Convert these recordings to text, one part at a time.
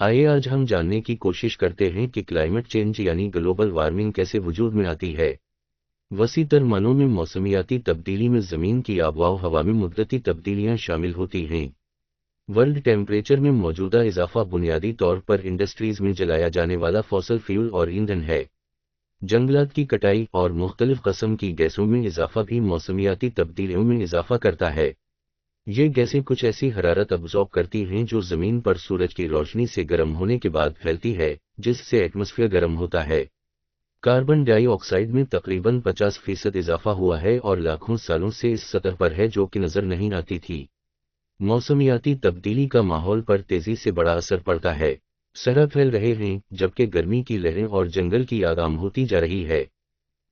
आइए आज हम जानने की कोशिश करते हैं कि क्लाइमेट चेंज यानी ग्लोबल वार्मिंग कैसे वजूद में आती है। वसी तर मानों में मौसमियाती तब्दीली में ज़मीन की आबो हवा में मुद्दती तब्दीलियां शामिल होती हैं। वर्ल्ड टेम्परेचर में मौजूदा इजाफा बुनियादी तौर पर इंडस्ट्रीज में जलाया जाने वाला फॉसल फ्यूल और ईंधन है। जंगलात की कटाई और मुख्तलिफ कस्म की गैसों में इजाफा भी मौसमियाती तब्दीलियों में इजाफा करता है। ये गैसें कुछ ऐसी हरारत अब्जॉर्ब करती हैं जो ज़मीन पर सूरज की रोशनी से गर्म होने के बाद फैलती है, जिससे एटमॉस्फेयर गर्म होता है। कार्बन डाइऑक्साइड में तकरीबन 50% इजाफा हुआ है और लाखों सालों से इस सतह पर है जो कि नजर नहीं आती थी। मौसमियाती तब्दीली का माहौल पर तेजी से बड़ा असर पड़ता है। सहरा फैल रहे हैं जबकि गर्मी की लहरें और जंगल की आगाम होती जा रही है।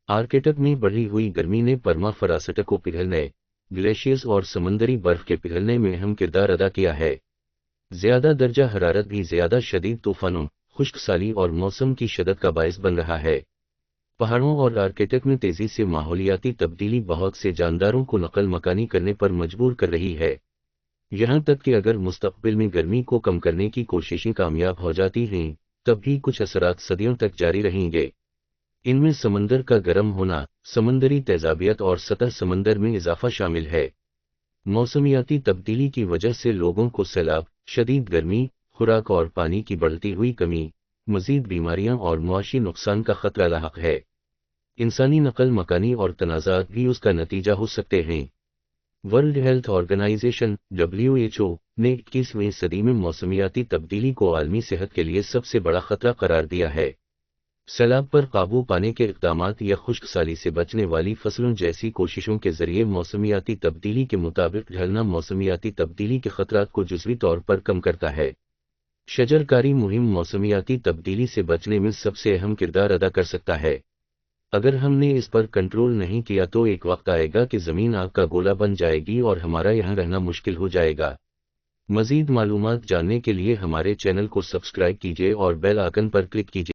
आर्कटिक में बढ़ी हुई गर्मी ने परमाफ्रास्ट को पिघलने, ग्लेशियर्स और समंदरी बर्फ के पिघलने में अहम किरदार अदा किया है। ज्यादा दर्जा हरारत भी ज्यादा शदीद तूफानों, खुश्क साली और मौसम की शिद्दत का बायस बन रहा है। पहाड़ों और आर्कटिक में तेजी से माहौलियाती तब्दीली बहुत से जानदारों को नकल मकानी करने पर मजबूर कर रही है। यहां तक कि अगर मुस्तकबिल में गर्मी को कम करने की कोशिशें कामयाब हो जाती हैं, तब भी कुछ असरात सदियों तक जारी रहेंगे। इनमें समंदर का गर्म होना, समंदरी तेजाबियत और सतह समंदर में इजाफा शामिल है। मौसमियाती तब्दीली की वजह से लोगों को सैलाब, शदीद गर्मी, खुराक और पानी की बढ़ती हुई कमी, मजीद बीमारियां और मुआशी नुकसान का खतरा लाहक है। इंसानी नकल मकानी और तनाज़ात भी उसका नतीजा हो सकते हैं। वर्ल्ड हेल्थ ऑर्गेनाइजेशन (WHO) ने 21वीं सदी में मौसमियाती तब्दीली को आलमी सेहत के लिए सबसे बड़ा खतरा करार दिया है। सैलाब पर काबू पाने के इक़दामात या खुश्क साली से बचने वाली फसलों जैसी कोशिशों के जरिए मौसमियाती तब्दीली के मुताबिक ढलना मौसमियाती तब्दीली के खतरात को जुज़वी तौर पर कम करता है। शजरकारी मुहिम मौसमियाती तब्दीली से बचने में सबसे अहम किरदार अदा कर सकता है। अगर हमने इस पर कंट्रोल नहीं किया तो एक वक्त आएगा कि ज़मीन आग का गोला बन जाएगी और हमारा यहाँ रहना मुश्किल हो जाएगा। मज़ीद मालूमात जानने के लिए हमारे चैनल को सब्सक्राइब कीजिए और बेल आइकन पर क्लिक कीजिए।